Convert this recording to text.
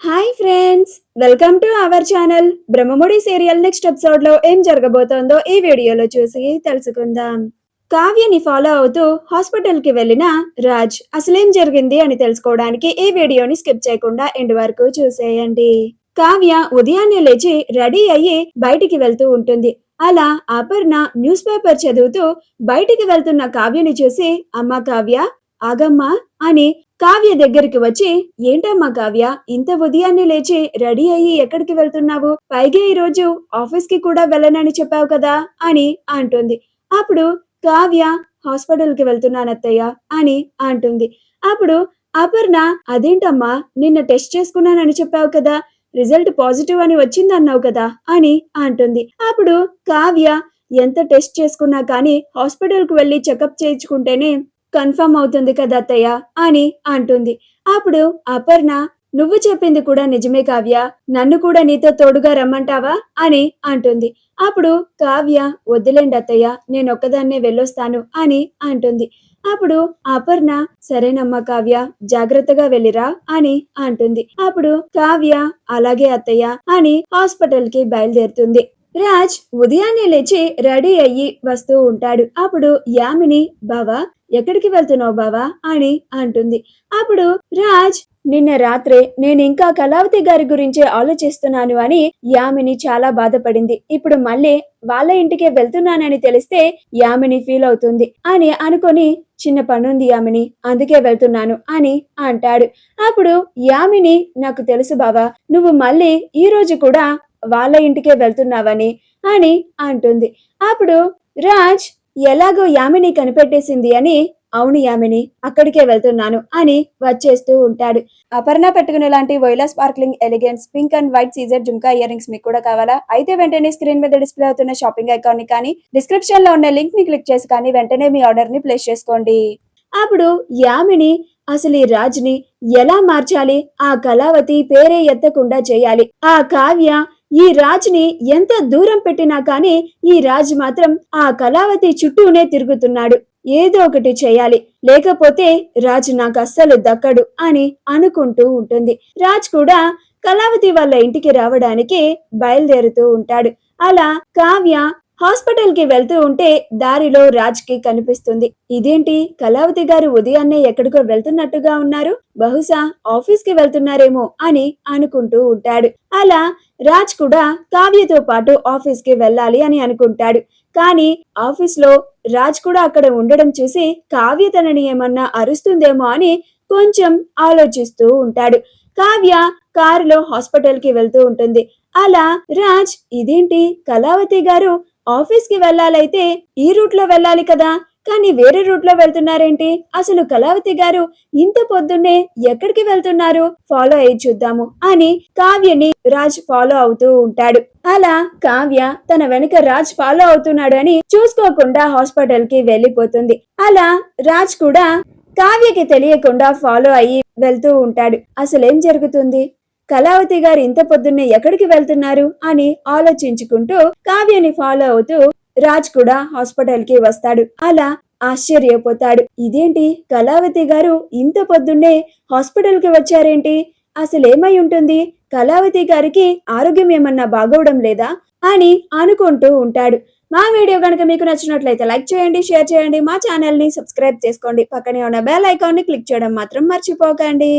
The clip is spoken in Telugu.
Hi friends, welcome to our channel. Brahmamudi serial next episode లో ఏం జరగబోతోందో ఈ వీడియోలో చూసి తెలుసుకుందాం. కావ్యని ఫాలో అవుతూ హాస్పిటల్ కి వెళ్ళిన రాజ్ అసలేం జరిగింది అని తెలుసుకోవడానికి ఈ వీడియోని స్కిప్ చేయకుండా ఎండ్ వరకు చూసేయండి. కావ్య ఉదయాన్నే లేచి రెడీ అయ్యి బయటికి వెళ్తూ ఉంటుంది. అలా అపర్ణ న్యూస్ పేపర్ చదువుతూ బయటికి వెళ్తున్న కావ్యని చూసి, అమ్మ కావ్య, ఆగమ్మా అని కావ్య దగ్గరికి వచ్చి, ఏంటమ్మా కావ్య, ఇంత ఉదయాన్నే లేచి రెడీ అయ్యి ఎక్కడికి వెళ్తున్నావు? పైగా ఈ రోజు ఆఫీస్ కి కూడా వెళ్ళనని చెప్పావు కదా అని అంటుంది. అప్పుడు కావ్య, హాస్పిటల్ కి వెళ్తున్నానత్తయ్య అని అంటుంది. అప్పుడు అపర్ణ, అదేంటమ్మా, నిన్న టెస్ట్ చేసుకున్నానని చెప్పావు కదా, రిజల్ట్ పాజిటివ్ అని వచ్చిందన్నావు కదా అని అంటుంది. అప్పుడు కావ్య, ఎంత టెస్ట్ చేసుకున్నా కానీ హాస్పిటల్ కు వెళ్లి చెకప్ చేయించుకుంటేనే కన్ఫర్మ్ అవుతుంది కదా అత్తయ్య అని అంటుంది. అప్పుడు అపర్ణ, నువ్వు చెప్పింది కూడా నిజమే కావ్య, నన్ను కూడా నీతో తోడుగా రమ్మంటావా అని అంటుంది. అప్పుడు కావ్య, వద్దులేండి అత్తయ్య, నేనొక్కదాన్నే వెళ్ళొస్తాను అని అంటుంది. అప్పుడు అపర్ణ, సరేనమ్మా కావ్య, జాగ్రత్తగా వెళ్ళిరా అని అంటుంది. అప్పుడు కావ్య, అలాగే అత్తయ్య అని హాస్పిటల్ కి బయలుదేరుతుంది. రాజ్ ఉదయాన్నే లేచి రెడీ అయ్యి వస్తూ ఉంటాడు. అప్పుడు యామిని, బావా, ఎక్కడికి వెళ్తున్నావు బావా అని అంటుంది. అప్పుడు రాజ్, నిన్న రాత్రే నేను ఇంకా కళావతి గారి గురించి ఆలోచిస్తున్నాను అని యామిని చాలా బాధపడింది. ఇప్పుడు మళ్ళీ వాళ్ళ ఇంటికే వెళ్తున్నానని తెలిస్తే యామిని ఫీల్ అవుతుంది అని అనుకొని, చిన్న పనుంది యామిని, అందుకే వెళ్తున్నాను అని అంటాడు. అప్పుడు యామిని, నాకు తెలుసు బావా, నువ్వు మళ్ళీ ఈ రోజు కూడా వాళ్ళ ఇంటికే వెళ్తున్నావని అని అంటుంది. అప్పుడు రాజ్, ఎలాగో యామిని కనిపెట్టేసింది అని, అవును యామిని, అక్కడికే వెళ్తున్నాను అని వచ్చేస్తూ ఉంటాడు. అపర్ణ పెట్టుకునే లాంటి voila sparkling elegance pink and white Caesar jhumka ear rings మీకు కూడా కావాలా? అయితే వెంటనే స్క్రీన్ మీద డిస్ప్లే అవుతున్న షాపింగ్ ఐకాన్ ని కానీ డిస్క్రిప్షన్ లో ఉన్న లింక్ ని క్లిక్ చేసి కానీ వెంటనే మీ ఆర్డర్ ని ప్లేస్ చేసుకోండి. అప్పుడు యామిని, అసలు ఈ రాజ్ని ఎలా మార్చాలి, ఆ కళావతి పేరే ఎత్తకుండా చేయాలి, ఆ కావ్య ఈ రాజ్ని ఎంత దూరం పెట్టినా కానీ ఈ రాజ్ మాత్రం ఆ కళావతి చుట్టూనే తిరుగుతున్నాడు, ఏదో ఒకటి చేయాలి, లేకపోతే రాజ్ నాకు అస్సలు దక్కడు అని అనుకుంటూ ఉంటుంది. రాజ్ కూడా కళావతి వాళ్ళ ఇంటికి రావడానికి బయలుదేరుతూ ఉంటాడు. అలా కావ్య హాస్పిటల్ కి వెళ్తూ ఉంటే దారిలో రాజ్ కి కనిపిస్తుంది. ఇదేంటి, కళావతి గారు ఉదయాన్నే ఎక్కడికో వెళ్తున్నట్టుగా ఉన్నారు, బహుశా ఆఫీస్ కి వెళ్తున్నారేమో అని అనుకుంటూ ఉంటాడు. అలా రాజ్ కూడా కావ్యతో పాటు ఆఫీస్ కి వెళ్ళాలి అని అనుకుంటాడు. కానీ ఆఫీస్ లో రాజ్ కూడా అక్కడ ఉండడం చూసి కావ్య తనని ఏమన్నా అరుస్తుందేమో అని కొంచెం ఆలోచిస్తూ ఉంటాడు. కావ్య కారులో హాస్పిటల్ కి వెళ్తూ ఉంటుంది. అలా రాజ్, ఇదేంటి, కళావతి గారు ఆఫీస్ కి వెళ్ళాలైతే ఈ రూట్ లో వెళ్ళాలి కదా, కానీ వేరే రూట్ లో వెళ్తున్నారేంటి, అసలు కళావతి గారు ఇంత పొద్దున్నే ఎక్కడికి వెళ్తున్నారు, ఫాలో అయ్యి చూద్దాము అని కావ్యని రాజ్ ఫాలో అవుతూ ఉంటాడు. అలా కావ్య తన వెనుక రాజ్ ఫాలో అవుతున్నాడు అని చూసుకోకుండా హాస్పిటల్ కి వెళ్ళిపోతుంది. అలా రాజ్ కూడా కావ్యకి తెలియకుండా ఫాలో అయ్యి వెళ్తూ ఉంటాడు. అసలేం జరుగుతుంది, కళావతి గారు ఇంత పొద్దున్నే ఎక్కడికి వెళ్తున్నారు అని ఆలోచించుకుంటూ కావ్యని ఫాలో అవుతూ రాజ్ కూడా హాస్పిటల్ కి వస్తాడు. అలా ఆశ్చర్యపోతాడు, ఇదేంటి, కళావతి గారు ఇంత పొద్దున్నే హాస్పిటల్ కి వచ్చారేంటి, అసలేమై ఉంటుంది, కళావతి గారికి ఆరోగ్యం ఏమన్నా బాగోవడం లేదా అని అనుకుంటూ ఉంటాడు. మా వీడియో కనుక మీకు నచ్చినట్లయితే లైక్ చేయండి, షేర్ చేయండి, మా ఛానల్ ని సబ్స్క్రైబ్ చేసుకోండి, పక్కనే ఉన్న బెల్ ఐకాన్ ని క్లిక్ చేయడం మాత్రం మర్చిపోకండి.